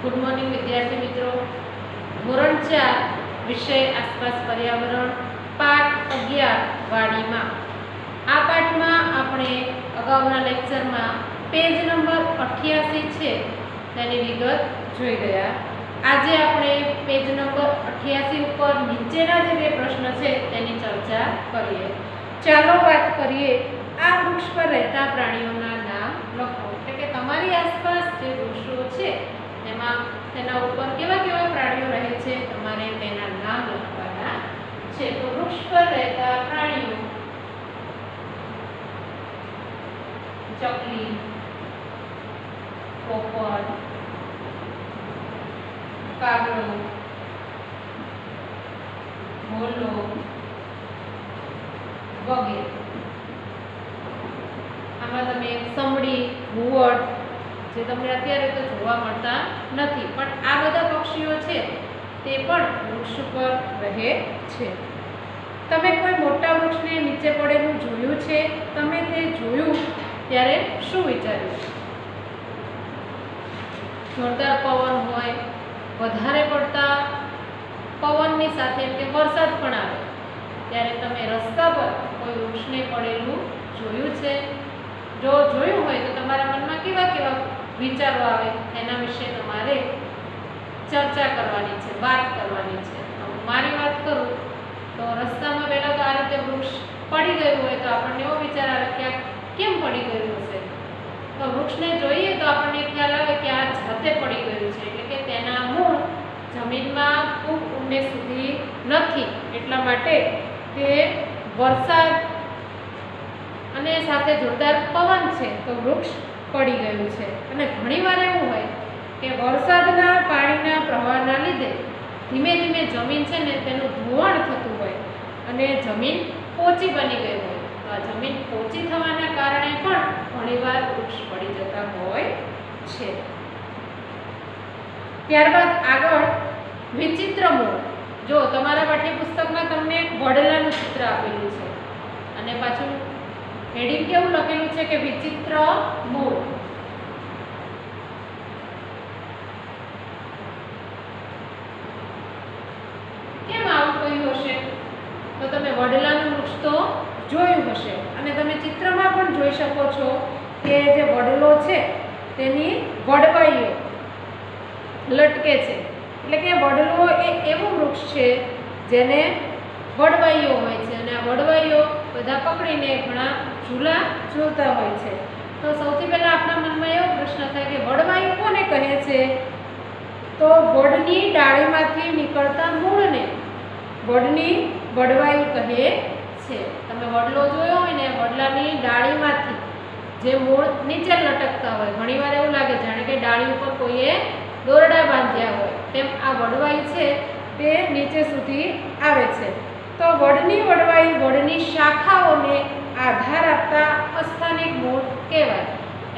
Good morning विद्यार्थी मित्रों। धोरण 4 विषय आसपास पर्यावरण पाठ 11 वाणी में आ पाठ में આપણે અગાઉના લેક્ચરમાં પેજ નંબર 88 છે તેની વિગત જોઈ ગયા। આજે આપણે પેજ નંબર 88 ઉપર નીચેના જે બે પ્રશ્ન છે તેની ચર્ચા કરીએ। ચાલો વાત કરીએ આ વૃક્ષ પર રહેતા પ્રાણીઓના નામ લખો। એટલે કે તમારી આસપાસ જે વૃક્ષો છે તેમાં તેના ઉપર કેવા કેવા પ્રાણીઓ રહે છે તમારે તેના નામ લખવાના છે। તો વૃક્ષ પર રહેતા પ્રાણીઓ ચકલી, પોપટ, કાગડો, મોલો વગેરે। આમાં તમે સમડી, ઘુવડ જે તમને અત્યારે તો જોવા મળતા નથી પણ આ બધા પક્ષીઓ છે તે પણ વૃક્ષ પર રહે છે। તમે કોઈ મોટા વૃક્ષને નીચે પડેલું જોયું છે? તમે તે જોયું ત્યારે શું વિચાર્યું? જોરદાર પવન હોય, વધારે પડતા પવનની સાથે કે વરસાદ પણ આવે ત્યારે તમે રસ્તા પર કોઈ વૃક્ષને પડેલું જોયું છે? જો જોયું હોય તો તમારા મનમાં કેવા કેવા વિચારો આવે એના વિશે તમારે ચર્ચા કરવાની છે, વાત કરવાની છે। મારી વાત કરું તો રસ્તામાં પહેલા તો આ રીતે વૃક્ષ પડી ગયું હોય તો આપણને એવો વિચાર આવે કે આ કેમ પડી ગયું હશે? તો વૃક્ષને જોઈએ તો આપણને ખ્યાલ આવે કે આ જાતે પડી ગયું છે, એટલે કે તેના મૂળ જમીનમાં ખૂબ ઊંડે સુધી નથી, એટલા માટે તે વરસાદ અને સાથે જોરદાર પવન છે તો વૃક્ષ પડી ગયું છે। અને ઘણીવાર એવું હોય કે વરસાદના પાણીના પ્રવાહના લીધે ધીમે ધીમે જમીન છે ને તેનું ધોવાણ થતું હોય અને જમીન પોચી બની ગઈ હોય તો આ જમીન પોચી થવાના કારણે પણ ઘણીવાર વૃક્ષ પડી જતા હોય છે। ત્યારબાદ આગળ વિચિત્ર મૂળ। જો તમારા પાઠ્યપુસ્તકમાં તમને વડલાનું ચિત્ર આપેલું છે અને પાછું हेडिंग केवुं लखेलुं छे के विचित्र मूळ। केम आवुं कह्युं हशे? तो तमे वडलानुं वृक्ष तो जोयुं हशे अने तमे चित्रमां पण जोई शको छो के जे वडलो छे तेनी वडवाईओ लटके छे। એટલે કે વડલો એ એવું વૃક્ષ છે જેને વડવાઈઓ હોય છે અને આ વડવાઈઓ બધા પકડીને ઘણા ઝૂલા ઝૂલતા હોય છે। તો સૌથી પહેલા આપણા મનમાં એવો પ્રશ્ન થાય કે વડવાઈઓ કોને કહે છે? તો વડની ડાળીમાંથી નીકળતા મૂળને વડની વડવાઈ કહે છે। તમે વડલો જોયો હોય ને, વડલાની ડાળીમાંથી જે મૂળ નીચે લટકતા હોય, ઘણીવાર એવું લાગે જાણે કે ડાળી ઉપર કોઈએ દોરડા બાંધ્યા હોય તેમ આ વડવાઈ છે તે નીચે સુધી આવે છે। તો વડની વડવાઈ વડની શાખાઓને આધાર આપતા અસ્થાનિક મૂળ કહેવાય।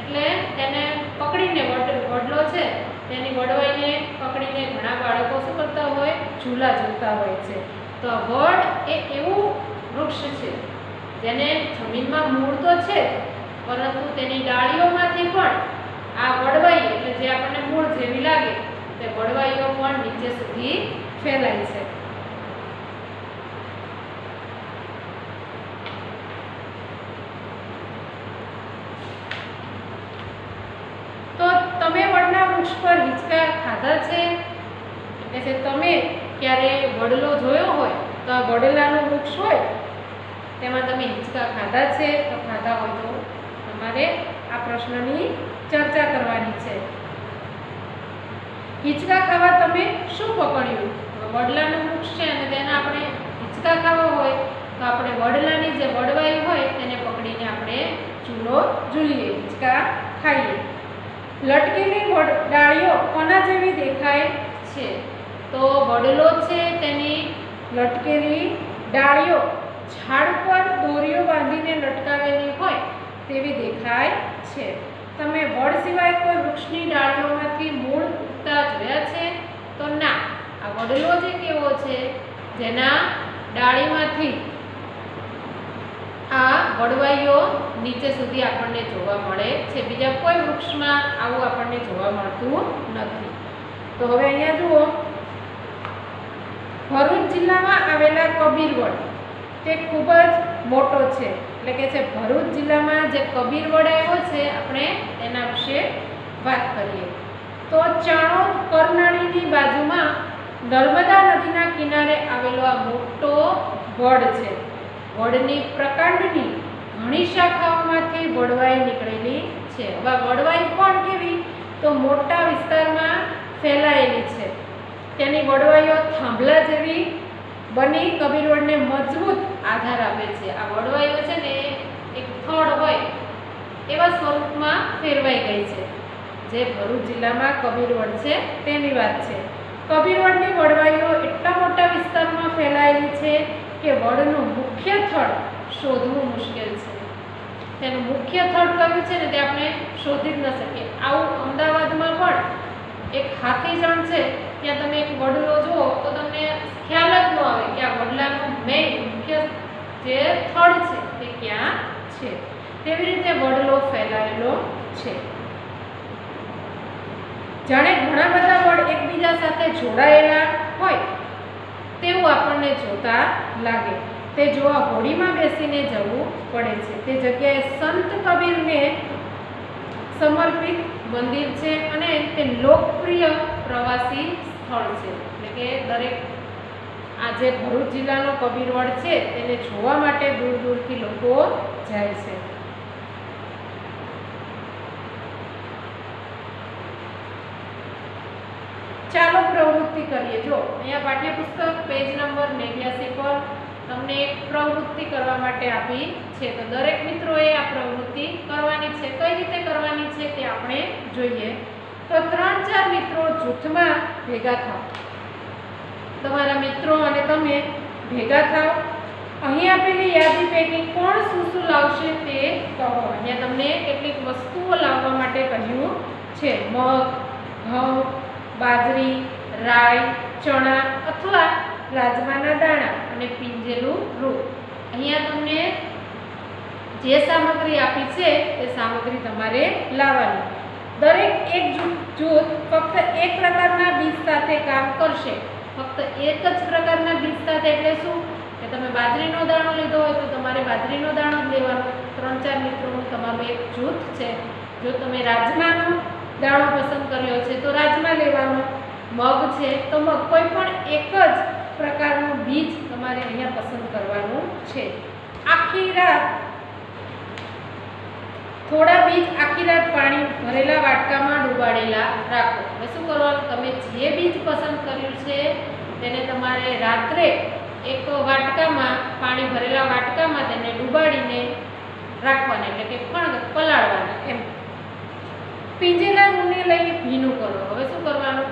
એટલે તેને પકડીને વડલો છે તેની વડવાઈને પકડીને ઘણા બાળકો શું કરતા હોય? ઝૂલા ઝૂલતા હોય છે। તો વડ એ એવું વૃક્ષ છે જેને જમીનમાં મૂળ તો છે પરંતુ તેની ડાળીઓમાંથી પણ આ વડવાઈ એટલે જે આપણને મૂળ જેવી લાગે તે વડવાઈઓ પણ નીચે સુધી ફેલાય છે। તમે વડના વૃક્ષ પર હિંચકા ખાધા છે? એટલે તમે ક્યારે વડલો જોયો હોય તો આ વડલાનું વૃક્ષ હોય તેમાં તમે હિંચકા ખાધા છે? તો ખાધા હોય તો તમારે આ પ્રશ્નની ચર્ચા કરવાની છે। હિંચકા ખાવા તમે શું પકડ્યું? વડલાનું વૃક્ષ છે અને તેના આપણે હિંચકા ખાવા હોય તો આપણે વડલાની જે વડવાઈ હોય તેને પકડીને આપણે ચૂલો ઝૂલીએ, હિંચકા ખાઈએ। લટકેલી ડાળીઓ કોના જેવી દેખાય છે? તો વડલો છે તેની લટકેલી ડાળીઓ ઝાડ પર દોરીઓ બાંધીને લટકાવેલી હોય તેવી દેખાય છે। તમે વડ સિવાય કોઈ વૃક્ષની ડાળીઓમાંથી મૂળ ઉગતા જોયા છે? તો ના, આ વડલો જે કેવો છે જેના ડાળીમાંથી આ વડવાઈઓ નીચે સુધી આપણને જોવા મળે છે। બીજા કોઈ વૃક્ષમાં આવું આપણને જોવા મળતું નથી। તો હવે અહીંયા જુઓ, ભરૂચ જિલ્લામાં આવેલા કબીરવડ તે ખૂબ જ મોટો છે, એટલે કે છે ભરૂચ જિલ્લામાં જે કબીરવડ આવ્યો છે આપણે એના વિશે વાત કરીએ તો ચાણોદ કરનાળીની બાજુમાં નર્મદા નદીના કિનારે આવેલો આ મોટો વડ છે. વડની પ્રકાંડની ઘણી શાખાઓમાંથી વડવાઈ નીકળેલી છે. હવે વડવાઈ પણ કેવી તો મોટા વિસ્તારમાં ફેલાયેલી છે. તેની વડવાઈઓ થાંભલા જેવી બની કબીરવડને મજબૂત આધાર આપે છે. આ વડવાઈઓ છે ને એક થડ હોય એવા સ્વરૂપમાં ફેરવાઈ ગઈ છે. જે ભરૂચ જિલ્લામાં કબીરવડ છે તેની વાત છે. કબીરવડની વડવાઈઓ એટલા મોટા વિસ્તારમાં ફેલાયેલી છે કે વડનું મુખ્ય થડ શોધવું મુશ્કેલ છે. તેનું મુખ્ય થડ કયું છે ને તે આપણે શોધી જ ન શકીએ. આવું અમદાવાદમાં પણ એક હાથીજણ છે, ત્યાં તમે એક વડલો જુઓ તો તમને ખ્યાલ જ ન આવે કે આ વડલાનું મેઇન મુખ્ય જે થડ છે તે ક્યાં છે. તેવી રીતે વડલો ફેલાયેલો છે. જાણે ઘણા બધા વડ એકબીજા સાથે જોડાયેલા હોય તેવું આપણને જોતા લાગે. તે જોવા હોડીમાં બેસીને જવું પડે છે. તે જગ્યાએ સંત કબીરને સમર્પિત મંદિર છે અને તે લોકપ્રિય પ્રવાસી સ્થળ છે. એટલે કે દરેક આ જે ભરૂચ જિલ્લાનો કબીરવડ છે તેને જોવા માટે દૂર દૂરથી લોકો જાય છે. ચાલો પ્રવૃત્તિ કરીએ. જો અહીંયા પાઠ્યપુસ્તક પેજ નંબર 89 પર તમને એક પ્રવૃત્તિ કરવા માટે આપી છે. તો દરેક મિત્રોએ આ પ્રવૃત્તિ કરવાની છે. કઈ રીતે કરવાની છે તે આપણે જોઈએ. તો 3-4 મિત્રો જૂથમાં ભેગા થાઓ. તમારા મિત્રો અને તમે ભેગા થાઓ. અહીં આપેલી યાદી પૈકી કોણ શું શું લાવશે તે કહો. અહીંયા તમને કેટલીક વસ્તુઓ લાવવા માટે કહ્યું છે. મગ, ઘઉં, બાજરી, રાઈ, ચણા અથવા રાજમાના દાણા અને પીંજેલું રૂ. અહીંયા તમને જે સામગ્રી આપી છે તે સામગ્રી તમારે લાવવાની. દરેક એક જૂથ ફક્ત એક પ્રકારના બીજ સાથે કામ કરશે. ફક્ત એક જ પ્રકારના બીજ સાથે એટલે શું કે તમે બાજરીનો દાણો લીધો હોય તો તમારે બાજરીનો દાણો જ લેવાનો. 3-4 મિત્રોનું તમારું એક જૂથ છે. જો તમે રાજમાનો દાણો પસંદ કર્યો છે તો રાજમા લેવાનો. મગ છે તો મગ. કોઈ પણ એક જ પ્રકારનું બીજ તમારે અહીંયા પસંદ કરવાનું છે. આખી રાત થોડા બીજ આખી રાત પાણી ભરેલા વાટકામાં ડુબાડેલા રાખો. હવે શું કરવાનું, તમે જે બીજ પસંદ કર્યું છે તેને તમારે રાત્રે એક વાટકામાં પાણી ભરેલા વાટકામાં તેને ડુબાડીને રાખવાના, એટલે કે પલાળવાના એમ. પીંજેલા રૂને લઈ ભીનું કરો. હવે શું કરવાનું,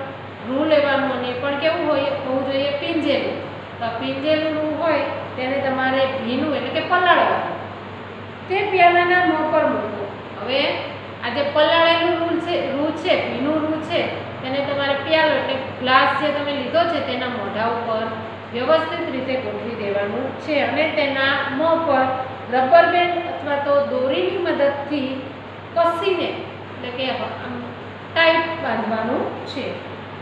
રૂ લેવાનું અને પણ કેવું હોવું જોઈએ, પીંજેલું. તો પીંજેલું રૂ હોય તેને તમારે ભીનું એટલે કે પલાળવાનું. તે પ્યાલાના મોં પર મૂકો. હવે આ જે પલાળેલું રૂ છે ભીનું રૂ છે તેને તમારે પ્યાલો એટલે ગ્લાસ જે તમે લીધો છે તેના મોઢા ઉપર વ્યવસ્થિત રીતે ગોઠવી દેવાનું છે અને તેના મોં પર રબર બેન્ડ અથવા તો દોરીની મદદથી કસીને એટલે કે ટાઈટ બાંધવાનું છે.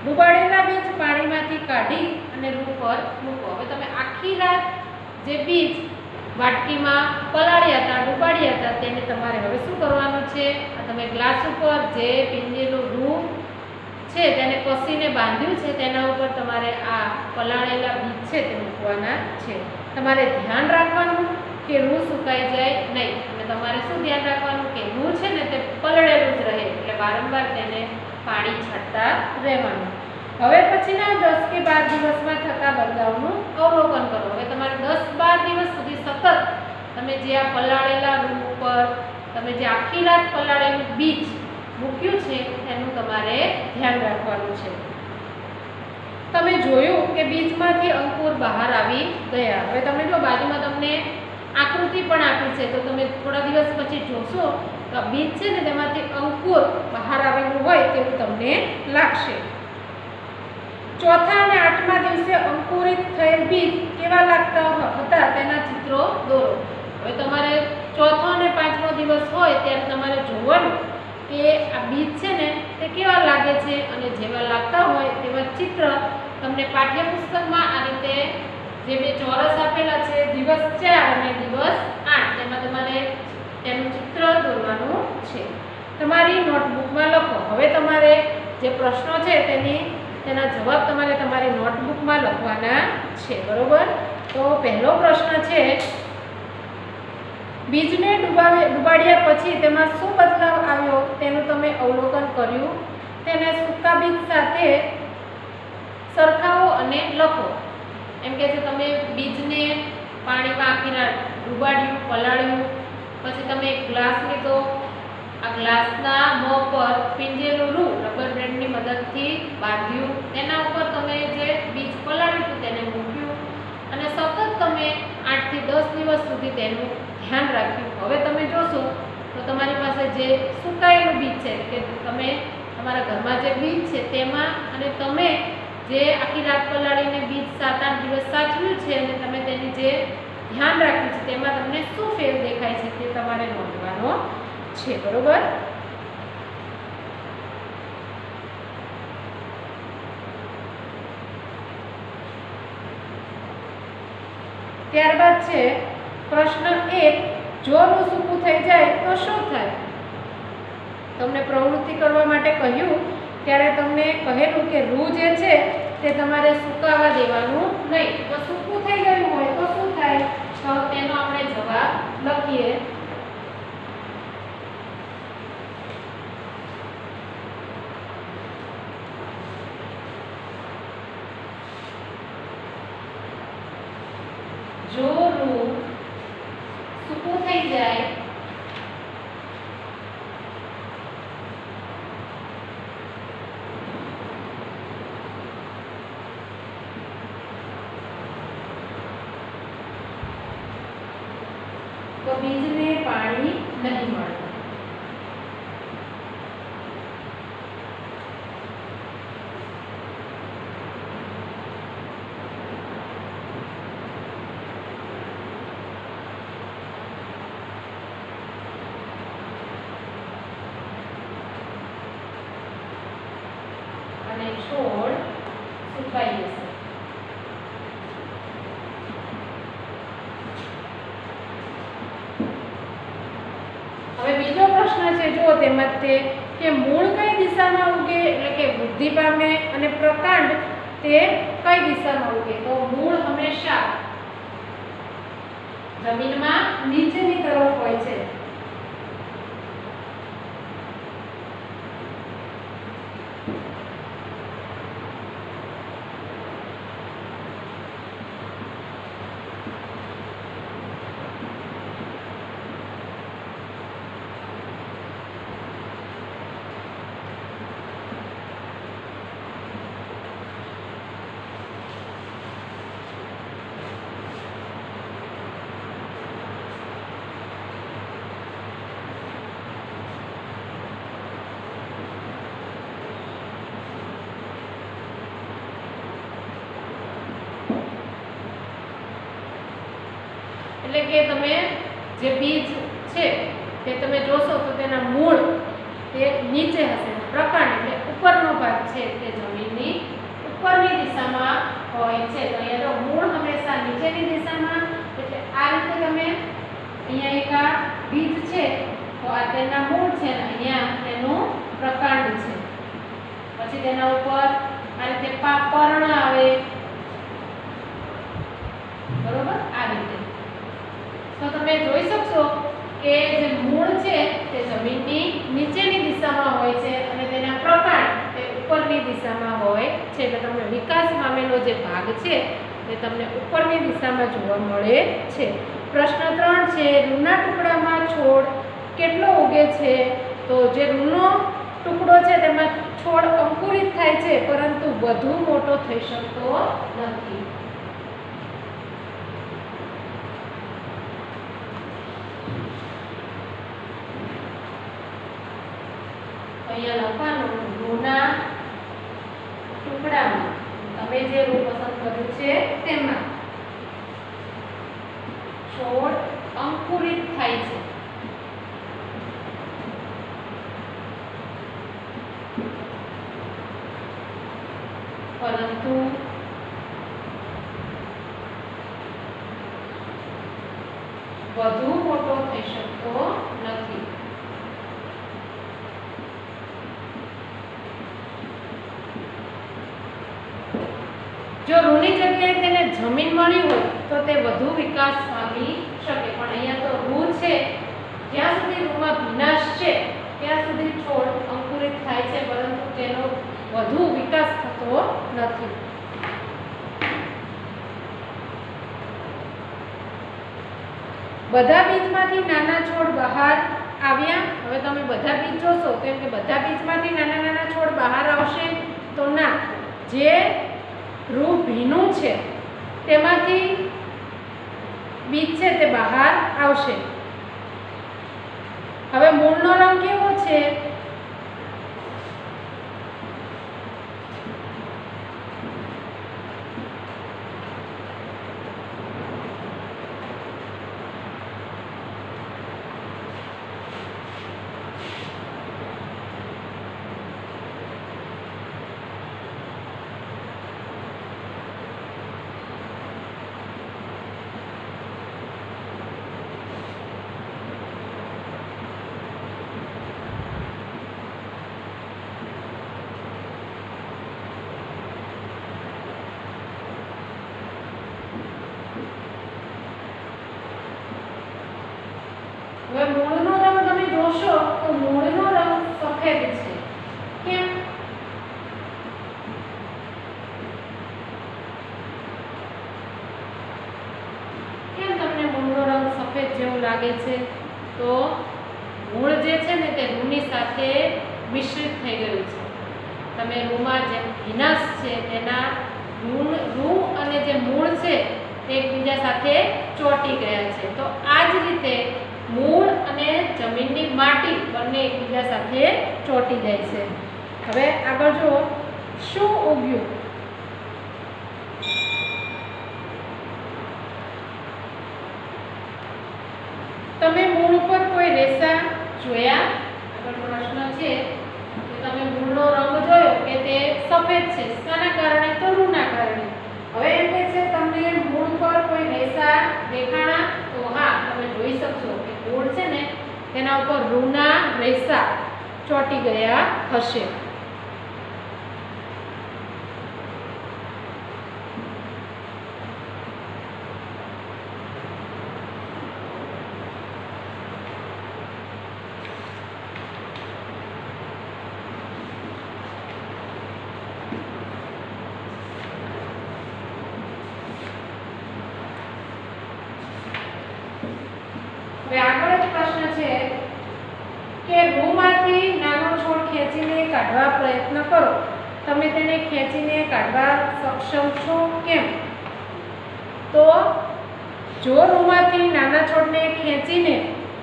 ડુબાડેલા બીજ પાણીમાંથી કાઢી અને રૂ પર મૂકો. હવે તમે આખી રાત જે બીજ વાટકીમાં પલાળ્યા હતા, ડુબાડ્યા હતા, તેને તમારે હવે શું કરવાનું છે, આ તમે ગ્લાસ ઉપર જે પીંજેલું રૂ છે તેને કસીને બાંધ્યું છે તેના ઉપર તમારે આ પલાળેલા બીજ છે તે મૂકવાના છે. તમારે ધ્યાન રાખવાનું કે રૂ સુકાઈ જાય નહીં. અને તમારે શું ધ્યાન રાખવાનું કે રૂ છે ને તે પલળેલું જ રહે, એટલે વારંવાર તેને પાણી છાંટતા રહેવાનું. હવે પછીના 10 કે 12 દિવસમાં થતા બદલાવનું અવલોકન કરો. હવે તમારે 10-12 દિવસ સુધી સતત તમે જે આ પલાળેલા રૂ ઉપર તમે જે આખી રાત પલાળેલું બીજ મૂક્યું છે એનું તમારે ધ્યાન રાખવાનું છે. તમે જોયું કે બીજમાંથી અંકુર બહાર આવી ગયા. હવે તમે જો બાજુમાં તમને આકૃતિ પણ આપી છે તો તમે થોડા દિવસ પછી જોશો તો બીજ છે ને તેમાંથી અંકુર બહાર આવેલું હોય તેવું તમને લાગશે. ચોથા અને 8મા દિવસે અંકુરિત થયેલ બીજ કેવા લાગતા હતા તેના ચિત્રો દોરો. હવે તમારે ચોથો અને 5મો દિવસ હોય ત્યારે તમારે જોવાનું કે આ બીજ છે ને તે કેવા લાગે છે, અને જેવા લાગતા હોય તેવા ચિત્ર તમને પાઠ્યપુસ્તકમાં આ રીતે જે બે ચોરસ આપેલા છે, દિવસ 4 અને દિવસ 8, તેમાં તમારે તેનું ચિત્ર દોરવાનું છે. તમારી નોટબુકમાં લખો. હવે તમારે જે પ્રશ્નો છે તેના જવાબ તમારે તમારી નોટબુકમાં લખવાના છે, બરોબર? તો પહેલો પ્રશ્ન છે, બીજને ડુબાડ્યા પછી તેમાં શું બદલાવ આવ્યો તેનું તમે અવલોકન કર્યું. તેને સૂકા બીજ સાથે સરખાવો અને લખો. એમ કે છે તમે બીજને પાણીમાં આખી રાત ડુબાડ્યું, પલાળ્યું, પછી તમે એક ગ્લાસ લીધો, આ ગ્લાસના મોં પર પીંજેલું રૂ રબર બેન્ડની મદદથી બાંધ્યું, તેના ઉપર તમે જે બીજ પલાળ્યું હતું તેને મૂક્યું અને સતત તમે 8 થી 10 દિવસ સુધી તેનું ધ્યાન રાખ્યું. હવે તમે જોશો તો તમારી પાસે જે સુકાયેલું બીજ છે કે તમે તમારા ઘરમાં જે બીજ છે તેમાં, અને તમે જે આખી રાત પલાળીને બીજ 7-8 દિવસ સાચવ્યું છે અને તમે તેની જે ધ્યાન રાખ્યું છે તેમાં તમને શું ફેર દેખાય છે તે તમારે નોંધવાનો છે, બરોબર? ત્યારબાદ છે પ્રશ્ન 1, જો રૂ સૂકું થઈ જાય તો શું થાય? તમને પ્રવૃત્તિ કરવા માટે કહ્યું ત્યારે તમને કહેલું કે રૂ જે છે તે તમારે સુકાવા દેવાનું નહીં. તો સૂકું થઈ ગયું હોય તો શું થાય? તો તેનો આપણે જવાબ લખીએ. જો રૂ સૂકું થઈ જાય તો બીજને પાણી નહીં મળે. અને છોડ સુકાઈ જશે. હવે બીજો પ્રશ્ન છે, જો તેમાં તે કે મૂળ કઈ દિશામાં ઉગે, એટલે કે વૃદ્ધિ પામે, અને પ્રકાંડ તે કઈ દિશામાં ઉગે? તો મૂળ હંમેશા જમીનમાં નીચેની તરફ હોય છે. એટલે કે તમે જે બીજ છે તે તમે જોશો તો તેના મૂળ તે નીચે હશે, પ્રકાંડ એટલે ઉપરનો ભાગ છે તે જમીનની ઉપરની દિશામાં હોય છે. તો અહીંયા તો મૂળ હંમેશા નીચેની દિશામાં, એટલે આ રીતે તમે અહીંયા એક આ બીજ છે તો આ તેના મૂળ છે અને અહીંયા તેનું પ્રકાંડ છે. પછી તેના ઉપર આ રીતે પર્ણ આવે, બરોબર? આ રીતે તો તમે જોઈ શકશો કે જે મૂળ છે તે જમીનની નીચેની દિશામાં હોય છે અને તેના પ્રકાંડ તે ઉપરની દિશામાં હોય છે. એટલે તમને વિકાસ પામેલો જે ભાગ છે તે તમને ઉપરની દિશામાં જોવા મળે છે. પ્રશ્ન 3 છે, રૂના ટુકડામાં છોડ કેટલો ઉગે છે? તો જે રૂનો ટુકડો છે તેમાં છોડ અંકુરિત થાય છે પરંતુ વધુ મોટો થઈ શકતો નથી. અહીંયા લખવાનું રૂના ટુકડામાં, તમે જે રૂ પસંદ કર્યું છે તેમાં છોડ અંકુરિત થાય છે પરંતુ વધુ મોટો થઈ શકતો નથી. જો રૂની જગ્યાએ તેને જમીન મળી હોય તો તે વધુ વિકાસ પામી શકે, પણ અહીંયા તો રૂ છે, જ્યાં સુધી રૂમાં ભીનાશ છે ત્યાં સુધી છોડ અંકુરિત થાય છે, પરંતુ તેનો વધુ વિકાસ થતો નથી. બધા બીજમાંથી નાના છોડ બહાર આવ્યા. હવે તમે બધા બીજ જોશો તો એમ કે બધા બીજમાંથી નાના નાના છોડ બહાર આવશે તો ના, જે રૂ ભીનું છે તેમાંથી બીજ છે તે બહાર આવશે. હવે મૂળનો રંગ કેવો છે? હવે મૂળનો રંગ તમે જોશો તો મૂળનો રંગ સફેદ છે. કેમ? કેમ તમને મૂળનો રંગ સફેદ જેવું લાગે છે? તો મૂળ જે છે ને તે રૂની સાથે મિશ્રિત થઈ ગયું છે. તમે રૂમાં જે ભીનાશ છે તેના રૂ અને જે મૂળ છે તે એકબીજા સાથે ચોંટી ગયા છે. તો આ જ રીતે મૂળ અને જમીનની માટી બંને એકબીજા સાથે ચોંટી જાય છે. હવે આગળ જુઓ, શું ઉગ્યું? તમે મૂળ પર કોઈ રેસા જોયા? આગળ પ્રશ્ન છે કે તમે મૂળનો રંગ જોયો કે તે સફેદ છે, શાના કારણે? તો રૂના કારણે. હવે એમ કહે છે તમને મૂળ પર કોઈ રેસા દેખાણા? તો હા, તમે જોઈ શકશો કે મૂળ છે ને તેના ઉપર રૂના રેસા ચોંટી ગયા હશે. હવે આગળ એક પ્રશ્ન છે કે રૂમાંથી નાનો છોડ ખેંચીને કાઢવા પ્રયત્ન કરો. તમે તેને ખેંચીને કાઢવા સક્ષમ છો? કેમ? તો જો રૂમાંથી નાના છોડને ખેંચીને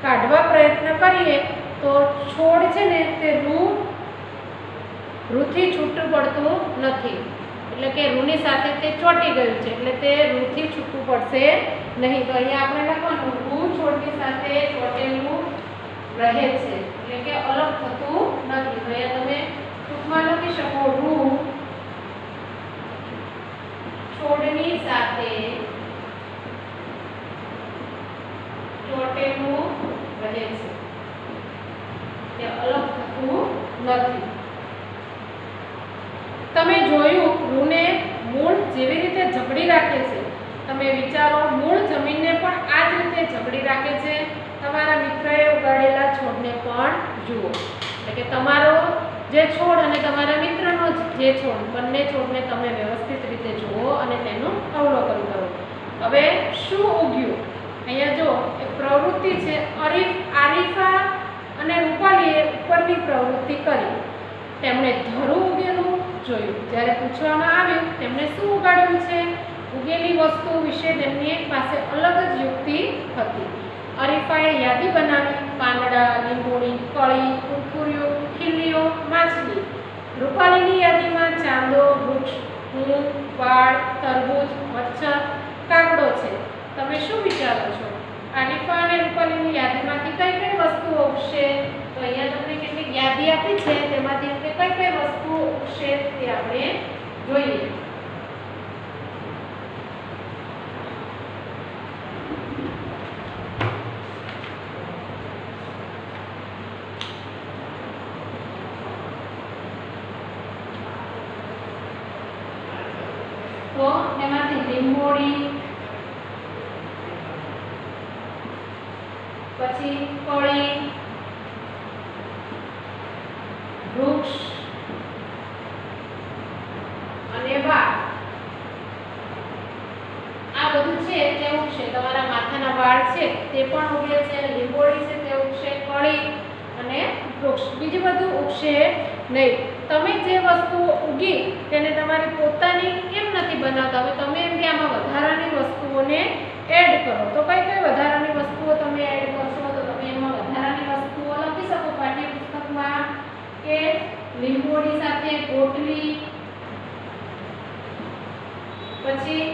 કાઢવા પ્રયત્ન કરીએ તો છોડ છે ને તે રૂથી છૂટું પડતું નથી. એટલે કે રૂની સાથે તે ચોંટી ગયું છે એટલે તે રૂથી છૂટું પડશે નહીં. તો અહીંયા આપણે લખવાનું રૂ છોડની સાથે ચોંટેલું રહે છે એટલે કે અલગ થતું નથી. તો અહીંયા તમે ટૂંકમાં લખી શકો રૂ છોડની સાથે ચોંટેલું રહે છે, તે અલગ થતું નથી. તમે જોયું રૂને મૂળ જેવી રીતે જકડી રાખે છે. તમે વિચારો, મૂળ જમીનને પણ આ જ રીતે જકડી રાખે છે. તમારા મિત્રએ ઉગાડેલા છોડને પણ જુઓ, એટલે કે તમારો જે છોડ અને તમારા મિત્રનો જે છોડ, બંને છોડને તમે વ્યવસ્થિત રીતે જુઓ અને તેનું અવલોકન કરો. હવે શું ઉગ્યું? અહીંયા જો એક પ્રવૃત્તિ છે. આરીફા અને રૂપાલીએ ઉપરની પ્રવૃત્તિ કરી. તેમણે ધરું ઉગેલું જોયું. જ્યારે પૂછવામાં આવ્યું તેમણે શું ઉગાડ્યું છે, ઉગેલી વસ્તુ વિશે તેમની પાસે અલગ જ યુક્તિ હતી. અરીફાએ યાદી બનાવી. પાંદડા, લીંબોળી, કળી, કુરકુરીઓ, ખીલીઓ, માછલી. રૂપાલીની યાદીમાં ચાંદો, વૃક્ષ, ઊન, વાળ, તરબૂચ, મચ્છર, કાગડો છે. તમે શું વિચારો છો? આરીફા અને રૂપાલીની યાદીમાંથી કઈ કઈ વસ્તુઓ ઉગશે? તો અહીંયા તમને કેટલીક યાદી આપી છે, તેમાંથી આપણે કઈ કઈ વસ્તુઓ ઉગશે તે આપણે જોઈએ. તો એમાંથી લીંબોળી, પછી કળી, વૃક્ષ અને વાળ, આ બધું છે તે ઉગશે. તમારા માથાના વાળ છે તે પણ ઉગે છે, લીંબોળી છે તે ઉગશે, કળી અને વૃક્ષ, બીજું બધું ઉગશે નહીં. તમે જે વસ્તુ ઉગી તેને તમારી પોતાની કેમ નથી બનાવતા? હવે તમે એમ કે આમાં વધારાની વસ્તુઓને એડ કરો, તો કઈ કઈ વધારાની વસ્તુઓ તમે એડ કરશો? તો તમે એમાં વધારાની વસ્તુઓ લખી શકો પાઠ્યપુસ્તકમાં કે લીંબોળી સાથે ગોટલી, પછી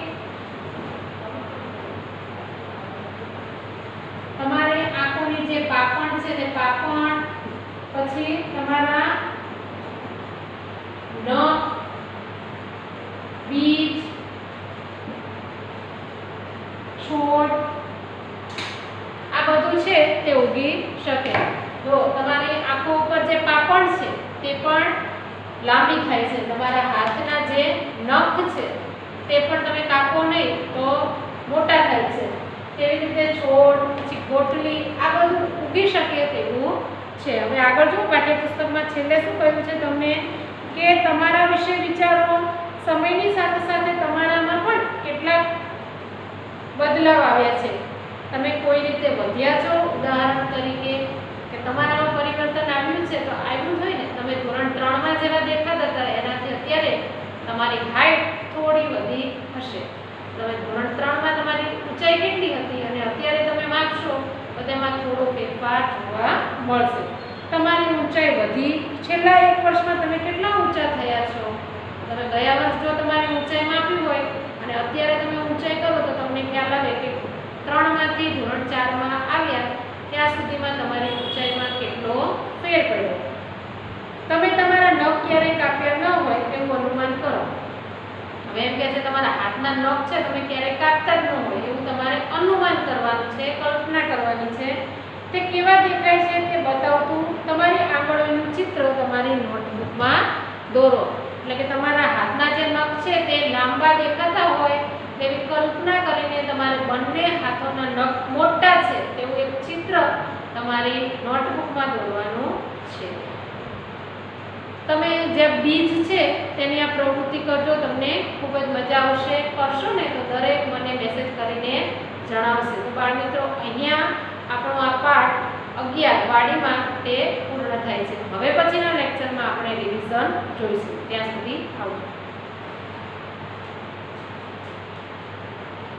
તમારે આંખોની જે પાપણ છે તે પાપણ, પછી તમારા નખ, બીજ, છોડ, આ બધું છે તે ઉગી શકે. જો તમારી આંખો ઉપર જે પાપણ છે તે પણ લાંબી થાય છે, તમારા હાથના જે નખ છે તે પણ તમે કાપો નહીં તો મોટા થાય છે. તેવી રીતે છોડ, પછી ગોટલી, આ બધું ઉગી શકે તેવું છે. હવે આગળ જો પાઠ્યપુસ્તકમાં છેલ્લે શું કહ્યું છે તમને કે તમારા વિશે વિચારો, સમયની સાથે સાથે તમારામાં પણ કેટલાક બદલાવ આવ્યા છે. તમે કોઈ રીતે વધ્યા છો, ઉદાહરણ તરીકે કે તમારામાં પરિવર્તન આવ્યું છે. તો આવ્યું હોય ને, તમે ધોરણ 3 માં જેવા દેખાતા હતા એનાથી અત્યારે તમારી હાઈટ થોડી વધી હશે. તમે ધોરણ 3 માં તમારી ઊંચાઈ કેટલી હતી અને અત્યારે તમે માપશો તો તેમાં થોડો ફેરફાર જોવા મળશે. તમારી ઊંચાઈ વધી, છેલ્લા 1 વર્ષમાં તમે કેટલા ઊંચા થયા છો? તમે ગયા વર્ષ જો તમારી ઊંચાઈ માપી હોય અને અત્યારે તમે ઊંચાઈ કરો તો તમને ખ્યાલ આવે કે 3 માંથી ધોરણ 4 માં આવ્યા ત્યાં સુધીમાં તમારી ઊંચાઈમાં કેટલો ફેર પડ્યો. તમે તમારા નખ ક્યારેય કાપ્યા ન હોય એવું અનુમાન કરો. હવે એમ કે છે તમારા હાથના નખ છે તમે ક્યારેય કાપતા જ ન હોય એવું તમારે અનુમાન કરવાનું છે, કલ્પના કરવાની છે. તે કેવા દેખાય છે તે બતાવતું તમારી આંગળીનું ચિત્ર તમારી નોટબુકમાં દોરો. એટલે કે તમારા હાથના જે નખ છે તે લાંબા દેખાતા હોય તેવી કલ્પના કરીને તમારે બંને હાથોના નખ મોટા છે તેવું એક ચિત્ર તમારી નોટબુકમાં દોરવાનું છે. તમે જે બીજ છે તેની આ પ્રવૃત્તિ કરજો, તમને ખૂબ જ મજા આવશે. કરશો ને તો દરેક મને મેસેજ કરીને જણાવશે. તો બાળ મિત્રો, અહીંયા આપણો આ પાઠ 11 વાડીમાં તે પૂર્ણ થાય છે. હવે પછીના લેક્ચરમાં આપણે રિવિઝન જોઈશું. ત્યાં સુધી આવજો.